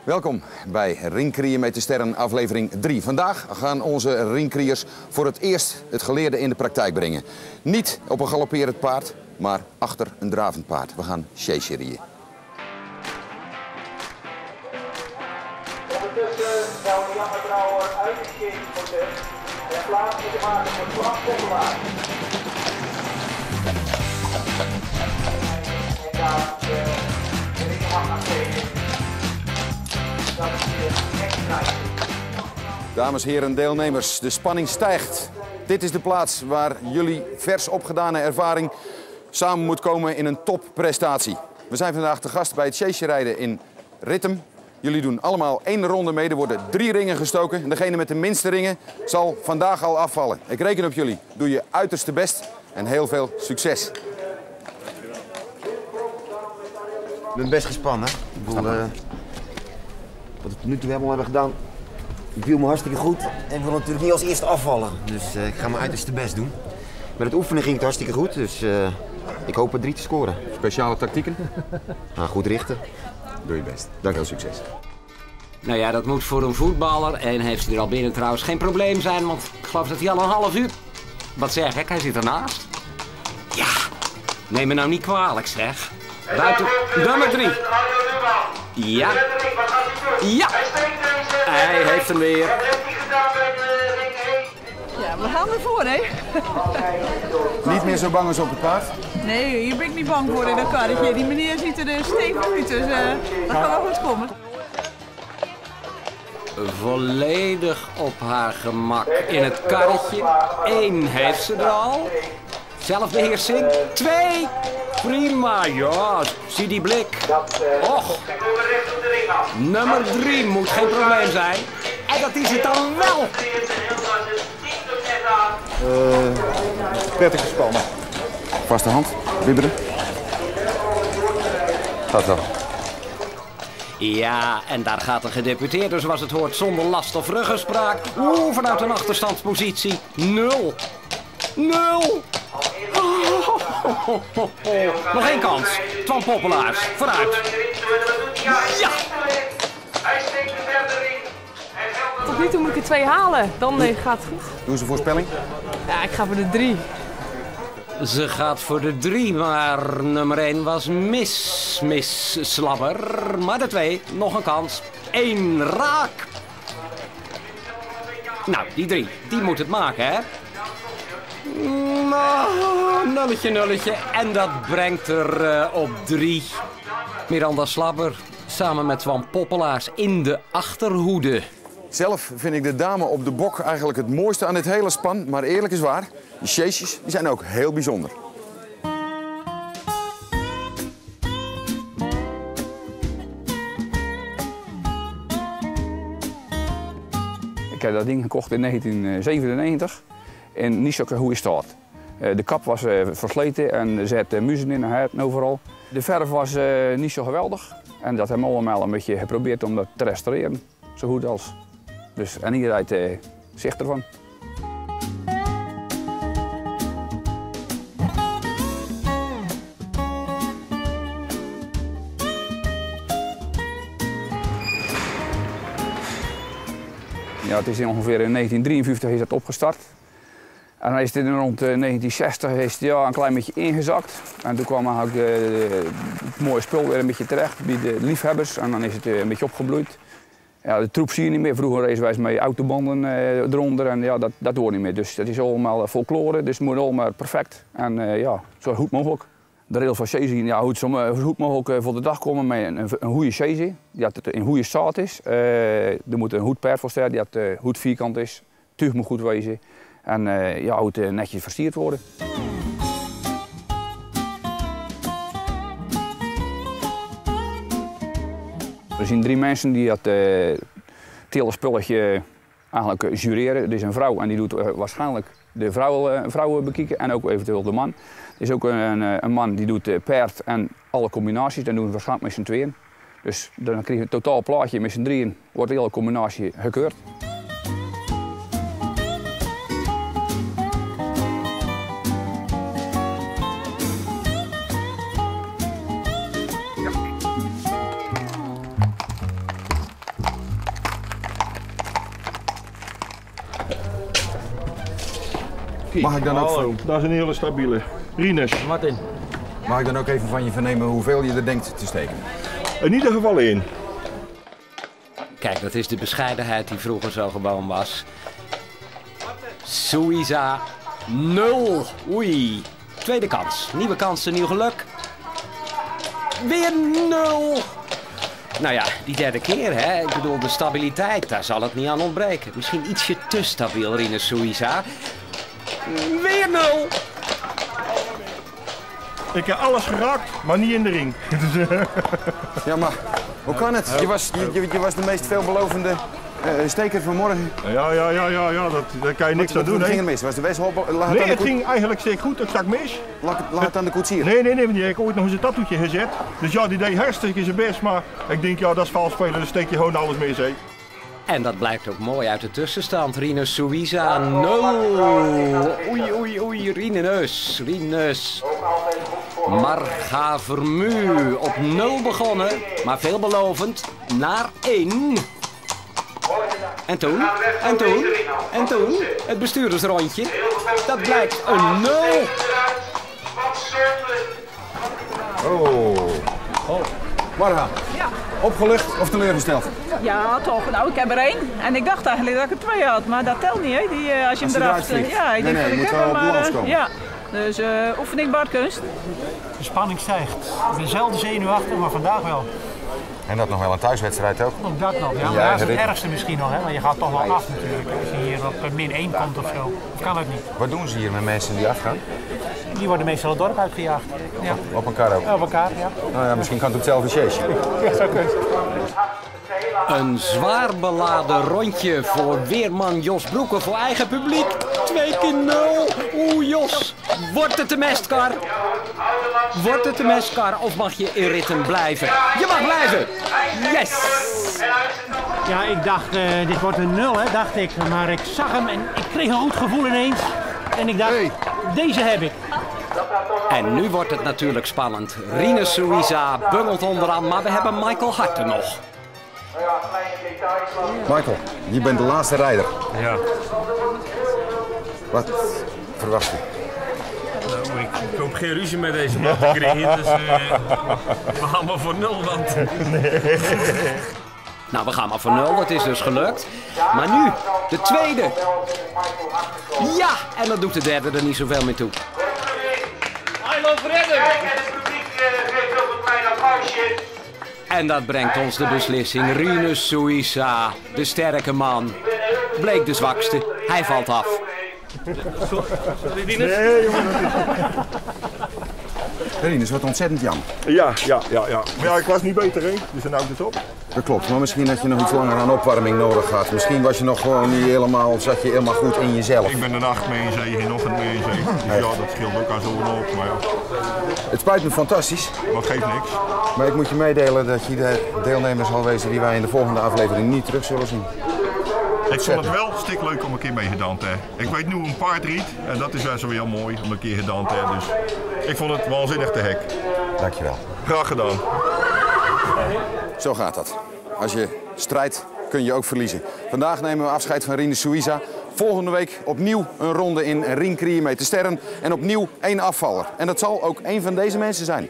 Welkom bij Ringkriën met de Sterren aflevering 3. Vandaag gaan onze ringkriërs voor het eerst het geleerde in de praktijk brengen. Niet op een galopperend paard, maar achter een dravend paard. We gaan chaserieën. Ondertussen zou de Jan Brouwer uitgegeven worden en plaats moeten maken voor Frank Popelaar. En daar de ring mag gaan geven. Dat is de extra. Dames, heren, deelnemers, de spanning stijgt. Dit is de plaats waar jullie vers opgedane ervaring samen moet komen in een topprestatie. We zijn vandaag te gast bij het chaserrijden in Rittem. Jullie doen allemaal 1 ronde mee. Er worden 3 ringen gestoken. En degene met de minste ringen zal vandaag al afvallen. Ik reken op jullie. Doe je uiterste best en heel veel succes. Ik ben best gespannen. Ik bedoel, wat we tot nu toe hebben gedaan, viel me hartstikke goed. En ik wil natuurlijk niet als eerste afvallen. Dus ik ga mijn uiterste best doen. Met het oefenen ging het hartstikke goed. Dus ik hoop er 3 te scoren. Speciale tactieken? Nou, goed richten. Doe je best. Dank je wel, succes. Nou ja, dat moet voor een voetballer, en heeft hij er al binnen trouwens, geen probleem zijn, want ik geloof dat hij al een half uur... Wat zeg ik, hij zit ernaast. Ja, neem me nou niet kwalijk, zeg. Buiten nummer 3. Ja. Ja. Hij heeft hem weer. Ja, we gaan ervoor, hè? Niet meer zo bang als op het paard? Nee, hier ben ik niet bang voor in dat karretje. Die meneer ziet er stevig uit, dus dat gaat wel goed komen. Volledig op haar gemak in het karretje. 1 heeft ze er al. Zelfbeheersing. 2. Prima, ja. Zie die blik. Och. Nummer 3 moet geen probleem zijn. En dat is het dan wel. Prettig gespannen. Vaste hand, bibberen. Gaat wel. Ja, en daar gaat een gedeputeerde zoals het hoort zonder last of ruggespraak. Vanuit een achterstandspositie. 0. 0. Nog 1 kans. Twan Popelaars, vooruit. Ja! Tot nu toe moet ik er 2 halen, dan gaat het goed. Doen ze voorspelling? Ja, ik ga voor de 3. Ze gaat voor de 3, maar nummer 1 was Miss Slabber. Maar de 2, nog een kans. 1 raak. Nou, die 3, die moet het maken, hè? Nulletje. En dat brengt er op 3. Miranda Slabber samen met Twan Popelaars in de achterhoede. Zelf vind ik de dame op de bok eigenlijk het mooiste aan dit hele span. Maar eerlijk is waar, die chases die zijn ook heel bijzonder. Ik heb dat ding gekocht in 1997 in niet zo goede staat. De kap was versleten en er zat muzen in en overal. De verf was niet zo geweldig en dat hebben we allemaal een beetje geprobeerd om dat te restaureren, zo goed als. Dus, en hier uit zicht ervan. Ja, het is ongeveer in 1953 is dat opgestart. En dan is dit rond 1960 is het, ja, een klein beetje ingezakt. En toen kwam eigenlijk het mooie spul weer een beetje terecht bij de liefhebbers. En dan is het een beetje opgebloeid. Ja, de troep zie je niet meer. Vroeger racen wij met autobanden eronder en ja, dat hoort niet meer. Dus dat is allemaal folklore, dus het moet allemaal perfect. En ja, zo goed mogelijk. De rail van chasie, ja, zo goed mogelijk voor de dag komen met een goede chasie. Dat het in goede staat is. Er moet een goed paard voor staan, dat het goed vierkant is. Tuig moet goed wezen. En ja, moet netjes versierd worden. Er zijn 3 mensen die het hele spulletje eigenlijk jureren. Er is een vrouw en die doet waarschijnlijk de vrouwen bekijken en ook eventueel de man. Er is ook een man die doet paard en alle combinaties. Dan doen we waarschijnlijk met z'n tweeën. Dus dan krijg je een totaal plaatje met z'n drieën. Wordt de hele combinatie gekeurd. Mag ik dan ook, Hallo, dat is een hele stabiele. Rinus. Martin. mag ik dan ook even van je vernemen hoeveel je er denkt te steken? In ieder geval 1. Kijk, dat is de bescheidenheid die vroeger zo gewoon was. Suiza 0. Oei. Tweede kans. Nieuwe kansen, nieuw geluk. Weer 0. Nou ja, die derde keer, hè. Ik bedoel, de stabiliteit, daar zal het niet aan ontbreken. Misschien ietsje te stabiel, Rinus Suiza. Weer 0. Ik heb alles geraakt, maar niet in de ring. Ja, maar hoe kan het? Je was de meest veelbelovende steker van morgen. Ja, daar kan je niks aan doen. Wat ging er mis? Was de Westhobbel? Nee, het ging eigenlijk zeer goed. Ik stak mis. Lag het aan de koetsier? Nee, die heb ik ooit nog eens een tattoetje gezet. Dus ja, die deed hartstikke zijn best. Maar ik denk, ja, dat is vals spelen. Dan steek je gewoon alles mis, hè. En dat blijkt ook mooi uit de tussenstand. Rinus Suiza 0. Oei, Rinus. Marga Vermu op 0 begonnen, maar veelbelovend naar 1. En toen, het bestuurdersrondje. Dat blijkt een 0. Marga, Ja. opgelucht of teleurgesteld? Ja, toch. Nou, ik heb er 1. En ik dacht eigenlijk dat ik er 2 had, maar dat telt niet, hè? Als je hem eraf steekt. Ja, ik denk je dat ik moet heb wel hem, op balans komen. ja. Dus oefening badkunst. De spanning stijgt. Ik ben zelden zenuwachtig, maar vandaag wel. En dat nog wel een thuiswedstrijd ook? Ook dat nog, ja. Maar dat is het ergste misschien nog, hè. Want je gaat toch wel af natuurlijk. Als je hier op -1 komt of zo. Of kan dat niet? Wat doen ze hier met mensen die afgaan? Die worden meestal het dorp uitgejaagd. Ja. Op elkaar ook? Ja, op elkaar, ja. Nou ja, misschien kan het ook zelf een sjeesje. Ja, zo kun je. Een zwaar beladen rondje voor weerman Jos Broeken voor eigen publiek. 2 keer 0. Oeh, Jos. Wordt het de mestkar? Wordt het de mestkar of mag je in ritme blijven? Je mag blijven. Yes. Ja, ik dacht, dit wordt een 0, hè, dacht ik. Maar ik zag hem en ik kreeg een goed gevoel ineens. En ik dacht, deze heb ik. En nu wordt het natuurlijk spannend. Rinus Suiza bungelt onderaan, maar we hebben Michael Harten nog. Michael, je bent de laatste rijder. Ja. Wat verwacht je? Nou, ik hoop geen ruzie met deze man te krijgen, dus we gaan maar voor 0, want... Nou, we gaan maar voor 0, dat is dus gelukt. Maar nu, de tweede. Ja, en dan doet de derde er niet zoveel meer toe. Kijk, en het publiek geeft ook een klein applausje. En dat brengt ons de beslissing. Rinus Suiza, de sterke man, bleek de zwakste. Hij valt af. Sorry, Rinus? Nee, jongen. Rinus, wat ontzettend jammer. Ja. Maar ja, ik was niet beter, hè. Dus dan houdt het op. Dat klopt, maar misschien had je nog iets langer aan opwarming nodig gehad. Misschien was je nog gewoon niet helemaal, zat je helemaal goed in jezelf. Ik ben de nacht mee in zee, geen ochtend mee in zee. Dus ja, dat scheelt ook aan zo'n op, maar ja. Het spijt me fantastisch. Maar geeft niks. Maar ik moet je meedelen dat je de deelnemers zal wezen die wij in de volgende aflevering niet terug zullen zien. Ik vond het wel stikleuk om een keer mee gedaan te hebben. Ik weet nu hoe een paard riet en dat is wel zo heel mooi om een keer gedaan te hebben. Dus ik vond het waanzinnig te hek. Dankjewel. Graag gedaan. Zo gaat dat. Als je strijdt, kun je ook verliezen. Vandaag nemen we afscheid van Rinus Suiza. Volgende week opnieuw een ronde in Ring Creameter Sterren. En opnieuw 1 afvaller. En dat zal ook 1 van deze mensen zijn.